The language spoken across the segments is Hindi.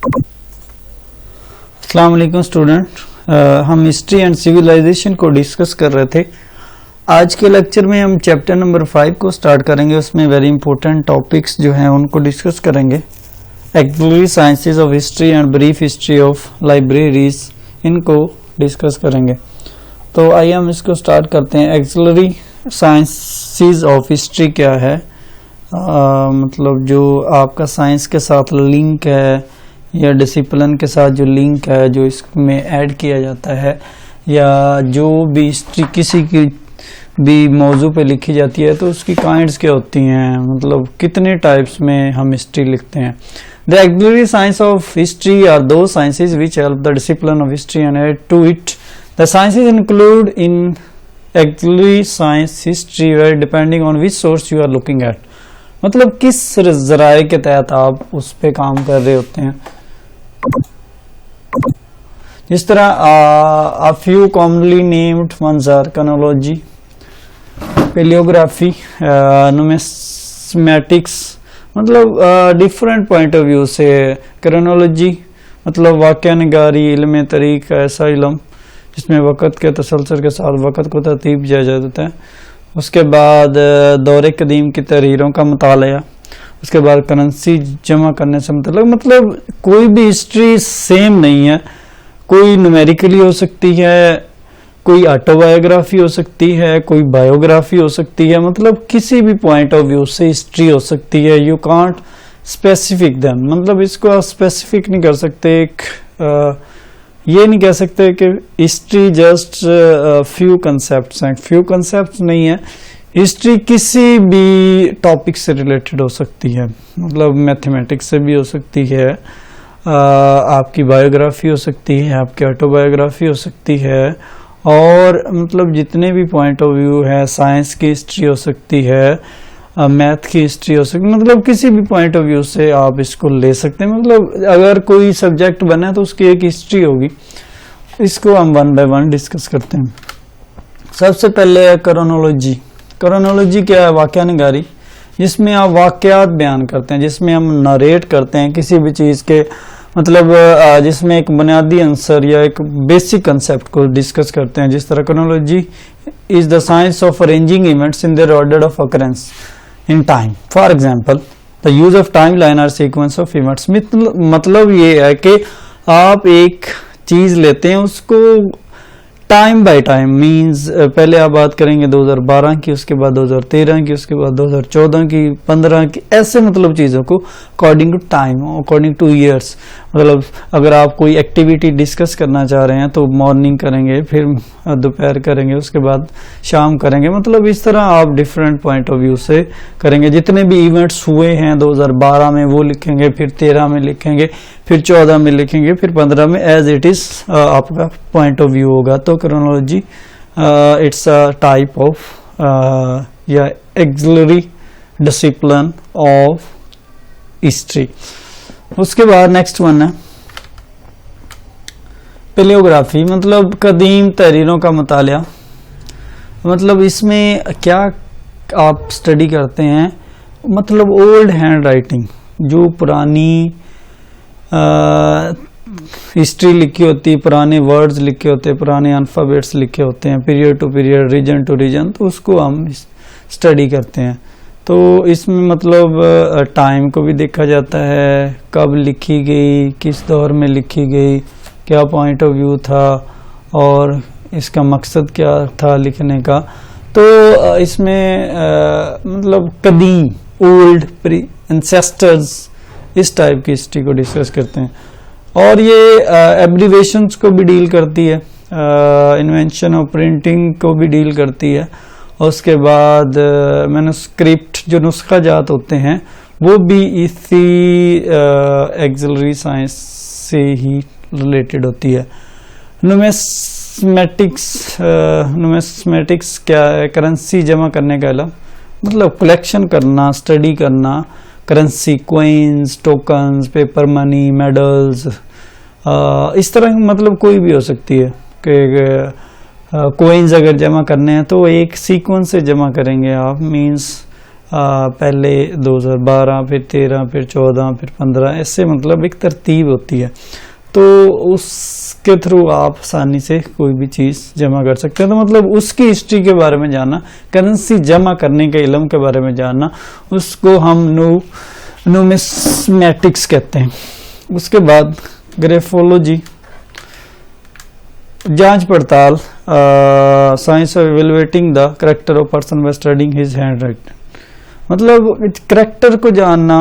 अस्सलाम वालेकुम स्टूडेंट, हम हिस्ट्री एंड सिविलाइजेशन को डिस्कस कर रहे थे। आज के लेक्चर में हम चैप्टर नंबर 5 को स्टार्ट करेंगे। उसमें वेरी इंपॉर्टेंट टॉपिक्स जो हैं उनको डिस्कस करेंगे। Axillary sciences of history and brief history of libraries, इनको डिस्कस करेंगे। तो आइए हम इसको स्टार्ट करते हैं। एक्सिलरी साइंसेज ऑफ हिस्ट्री क्या है? मतलब जो आपका साइंस के साथ लिंक है या डिसिप्लिन के साथ जो लिंक है, जो इसमें ऐड किया जाता है, या जो भी हिस्ट्री किसी की भी मौजू पे लिखी जाती है तो उसकी काइंड्स क्या होती हैं, मतलब कितने टाइप्स में हम हिस्ट्री लिखते हैं। The auxiliary science of history are those sciences which help the discipline of history and add to it. The sciences include in auxiliary science history where depending on which source you are looking at. मतलब किस जराए के तहत आप उस पे काम कर रहे होते हैं। जिस तरह a few commonly named ones are chronology, paleography, numismatics, मतलब डिफरेंट पॉइंट ऑफ व्यू से। क्रोनोलॉजी मतलब वाक़या निगारी, इल्म तरीक़ ऐसा इल्म जिसमें वक़्त के तसलसल के साथ वक़्त को तरतीब दिया जाता है। उसके बाद दौरे कदीम की तहरीरों का मुताला। उसके बाद करेंसी जमा करने से मतलब कोई भी हिस्ट्री सेम नहीं है। कोई न्यूमेरिकली हो सकती है, कोई ऑटोबायोग्राफी हो सकती है, कोई बायोग्राफी हो सकती है। मतलब किसी भी पॉइंट ऑफ व्यू से हिस्ट्री हो सकती है। यू कांट स्पेसिफिक देम, मतलब इसको आप स्पेसिफिक नहीं कर सकते। ये नहीं कह सकते कि हिस्ट्री जस्ट फ्यू कंसेप्ट्स हैं। फ्यू कंसेप्ट्स नहीं है। हिस्ट्री किसी भी टॉपिक से रिलेटेड हो सकती है, मतलब मैथमेटिक्स से भी हो सकती है, आपकी बायोग्राफी हो सकती है, आपकी ऑटोबायोग्राफी हो सकती है, और मतलब जितने भी पॉइंट ऑफ व्यू है, साइंस की हिस्ट्री हो सकती है, मैथ की हिस्ट्री हो सकती है। मतलब किसी भी पॉइंट ऑफ व्यू से आप इसको ले सकते हैं। मतलब अगर कोई सब्जेक्ट बना तो उसकी एक हिस्ट्री होगी। इसको हम वन बाय वन डिस्कस करते हैं। सबसे पहले है क्रोनोलॉजी। क्रोनोलॉजी क्या है? वाक़या निगारी, जिसमें आप वाक़यात बयान करते हैं, जिसमें हम नरेट करते हैं किसी भी चीज़ के, मतलब जिसमें एक बुनियादी आंसर या एक बेसिक कंसेप्ट को डिस्कस करते हैं। जिस तरह chronology is the science of arranging events in their order of occurrence in time. For example the use of time line are sequence of events. मतलब ये है कि आप एक चीज लेते हैं, उसको टाइम बाय टाइम मींस पहले आप बात करेंगे 2012 की, उसके बाद 2013 की, उसके बाद 2014 की, 15 की, ऐसे मतलब चीज़ों को according to time, according to years. मतलब अगर आप कोई एक्टिविटी डिस्कस करना चाह रहे हैं तो मॉर्निंग करेंगे, फिर दोपहर करेंगे, उसके बाद शाम करेंगे। मतलब इस तरह आप डिफरेंट पॉइंट ऑफ व्यू से करेंगे। जितने भी इवेंट्स हुए हैं 2012 में वो लिखेंगे, फिर 13 में लिखेंगे, फिर 14 में लिखेंगे, फिर 15 में, एज इट इज आपका पॉइंट ऑफ व्यू होगा। तो chronology it's a type of या एक्सिलरी डिसिप्लिन ऑफ हिस्ट्री। उसके बाद नेक्स्ट वन है पेलियोग्राफी, मतलब कदीम तहरीरों का मुताला। मतलब इसमें क्या आप स्टडी करते हैं? मतलब ओल्ड हैंड राइटिंग, जो पुरानी हिस्ट्री लिखी होती है, पुराने वर्ड्स लिखे होते हैं, पुराने अल्फ़ाबेट्स लिखे होते हैं, period to period, region to region, तो उसको हम स्टडी करते हैं। तो इसमें मतलब टाइम को भी देखा जाता है, कब लिखी गई, किस दौर में लिखी गई, क्या पॉइंट ऑफ व्यू था और इसका मकसद क्या था लिखने का। तो इसमें मतलब कदीम, ओल्ड, एंसेस्टर्स, इस टाइप की हिस्ट्री को डिस्कस करते हैं। और ये एब्रीवेशंस को भी डील करती है, इन्वेंशन ऑफ प्रिंटिंग को भी डील करती है। और उसके बाद मैन्युस्क्रिप्ट, जो नुस्खा जात होते हैं, वो भी इसी एक्सिलरी साइंस से ही रिलेटेड होती है। नुमिस्मेटिक्स क्या है? करेंसी जमा करने का इल्म, मतलब कलेक्शन करना, स्टडी करना, currency, coins, tokens, paper money, medals, इस तरह मतलब कोई भी हो सकती है कि कोइंस अगर जमा करने हैं तो एक सीक्वेंस से जमा करेंगे आप, मींस पहले 2012, फिर 13, फिर 14, फिर 15, ऐसे मतलब एक तरतीब होती है। तो उसके थ्रू आप आसानी से कोई भी चीज़ जमा कर सकते हैं। तो मतलब उसकी हिस्ट्री के बारे में जानना, करेंसी जमा करने के इल्म के बारे में जानना, उसको हम न्यूमिस्मेटिक्स कहते हैं। उसके बाद ग्राफोलॉजी, जांच पड़ताल, science of evaluating the character of person by studying his hand writing, मतलब करेक्टर को जानना,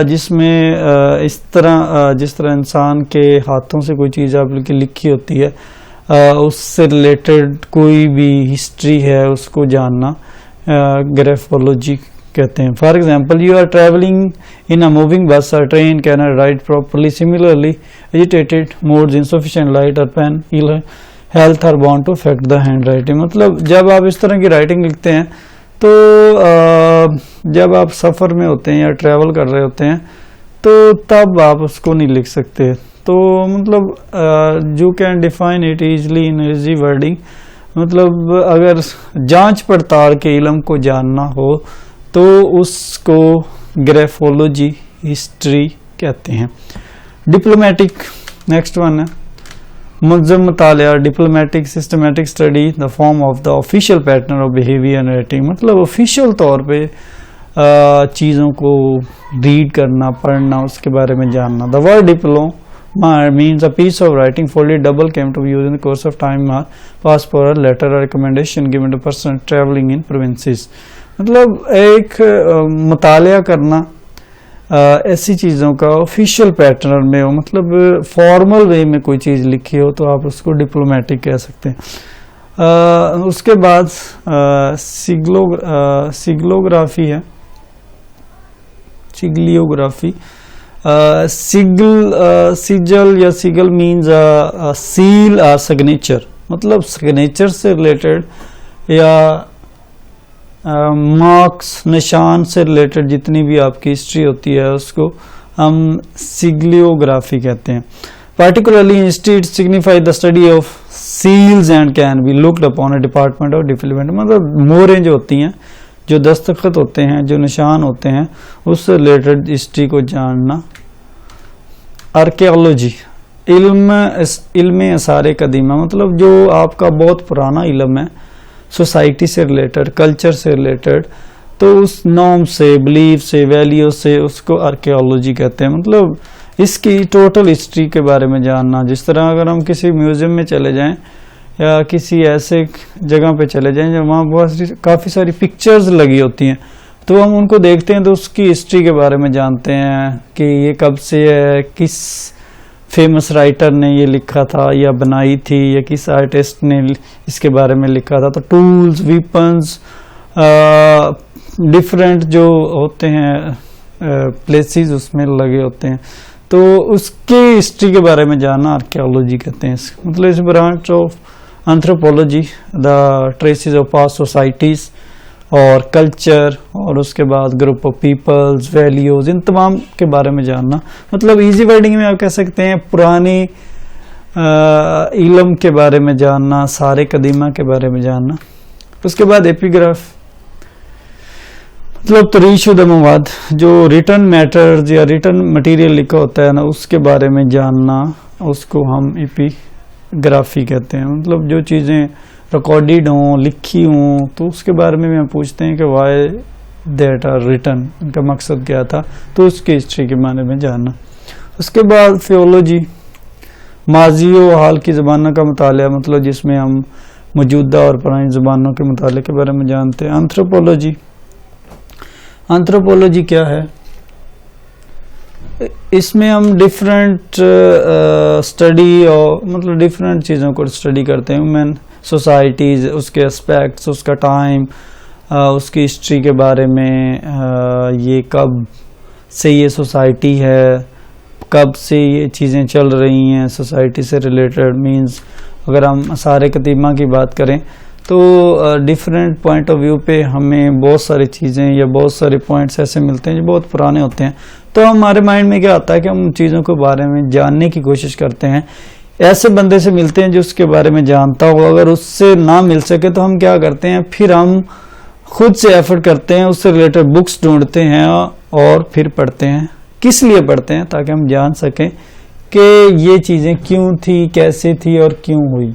जिसमें इस तरह जिस तरह इंसान के हाथों से कोई चीज़ आपकी लिखी होती है, उससे रिलेटेड कोई भी हिस्ट्री है उसको जानना ग्राफोलॉजी कहते हैं। For example, you are travelling in a moving bus or train can not write properly, similarly agitated moods, insufficient light or pen ill health are bound to affect the handwriting. मतलब जब आप इस तरह की राइटिंग लिखते हैं तो जब आप सफ़र में होते हैं या ट्रैवल कर रहे होते हैं तो तब आप उसको नहीं लिख सकते। तो मतलब you can define it easily in easy wording, मतलब अगर जांच पड़ताल के इल्म को जानना हो तो उसको ग्राफोलॉजी हिस्ट्री कहते हैं। डिप्लोमेटिक नेक्स्ट वन है, मुनज़्ज़म मुतालिया, diplomatic systematic study the form of the official pattern of behaviour and writing, मतलब ऑफिशियल तौर पे चीज़ों को रीड करना, पढ़ना, उसके बारे में जानना। The word diploma means a piece of writing folded double came to use in the course of time are passport letter और recommendation given to person travelling in provinces, मतलब एक मुतालिया करना ऐसी चीज़ों का ऑफिशियल पैटर्न में हो, मतलब फॉर्मल वे में कोई चीज़ लिखी हो तो आप उसको डिप्लोमेटिक कह सकते हैं। उसके बाद सिग्लोग्राफी है, सिग्लियोग्राफी, सिजल या सिगल मीन्स सील और सिग्नेचर, मतलब सिग्नेचर से रिलेटेड या मार्क्स, निशान से रिलेटेड जितनी भी आपकी हिस्ट्री होती है उसको हम सिग्लियोग्राफी कहते हैं। पार्टिकुलरली इंस्टीट signify the study of seals and can be looked upon a department of diplomat, मतलब मोहरें जो होती हैं, जो दस्तखत होते हैं, जो निशान होते हैं, उससे रिलेटेड हिस्ट्री को जानना। आर्कियोलॉजी, इल्म आसार कदीमा, मतलब जो आपका बहुत पुराना इल्म है, सोसाइटी से रिलेटेड, कल्चर से रिलेटेड, तो उस नॉर्म से, बिलीफ से, वैल्यू से, उसको आर्कियोलॉजी कहते हैं। मतलब इसकी टोटल हिस्ट्री के बारे में जानना। जिस तरह अगर हम किसी म्यूजियम में चले जाएं या किसी ऐसे जगह पे चले जाएं जहाँ वहाँ बहुत काफ़ी सारी पिक्चर्स लगी होती हैं, तो हम उनको देखते हैं तो उसकी हिस्ट्री के बारे में जानते हैं कि ये कब से है, किस फेमस राइटर ने ये लिखा था या बनाई थी, या किस आर्टिस्ट ने इसके बारे में लिखा था। तो टूल्स, वीपन्स, डिफरेंट जो होते हैं प्लेसेस उसमें लगे होते हैं, तो उसके हिस्ट्री के बारे में जानना आर्कियोलॉजी कहते हैं। मतलब इस branch of anthropology the traces of past societies और कल्चर, और उसके बाद ग्रुप ऑफ पीपल्स, वैल्यूज, इन तमाम के बारे में जानना। मतलब इजी वर्डिंग में आप कह सकते हैं पुरानी इल्म के बारे में जानना, सारे कदीमा के बारे में जानना। उसके बाद एपिग्राफ, मतलब तरीशुदा मवाद, जो रिटर्न मैटर्स या रिटर्न मटेरियल लिखा होता है ना, उसके बारे में जानना, उसको हम एपिग्राफी कहते हैं। मतलब जो चीज़ें रिकॉर्डेड हों, लिखी हों, तो उसके बारे में हम पूछते हैं कि वाई दैट आर रिटन, इनका मकसद क्या था, तो उसकी हिस्ट्री के बारे में जानना। उसके बाद फियोलॉजी, माजी व हाल की ज़बानों का मुतालिया, मतलब जिसमें हम मौजूदा और पुरानी ज़बानों के मुताले के बारे में जानते हैं। एंथ्रोपोलॉजी, एंथ्रोपोलॉजी क्या है? इसमें हम डिफरेंट स्टडी और मतलब डिफरेंट चीज़ों को स्टडी करते हैं। ह्यूमन सोसाइटीज़, उसके एस्पेक्ट्स, उसका टाइम, उसकी हिस्ट्री के बारे में, ये कब से ये सोसाइटी है, कब से ये चीज़ें चल रही हैं सोसाइटी से रिलेटेड। मींस अगर हम आसार कदीमा की बात करें तो डिफरेंट पॉइंट ऑफ व्यू पे हमें बहुत सारी चीज़ें या बहुत सारे पॉइंट्स ऐसे मिलते हैं जो बहुत पुराने होते हैं। तो हमारे माइंड में क्या आता है कि हम उन चीज़ों के बारे में जानने की कोशिश करते हैं, ऐसे बंदे से मिलते हैं जो उसके बारे में जानता हो। अगर उससे ना मिल सके तो हम क्या करते हैं, फिर हम खुद से एफर्ट करते हैं, उससे रिलेटेड बुक्स ढूंढते हैं और फिर पढ़ते हैं। किस लिए पढ़ते हैं? ताकि हम जान सकें कि ये चीजें क्यों थी, कैसे थी और क्यों हुई।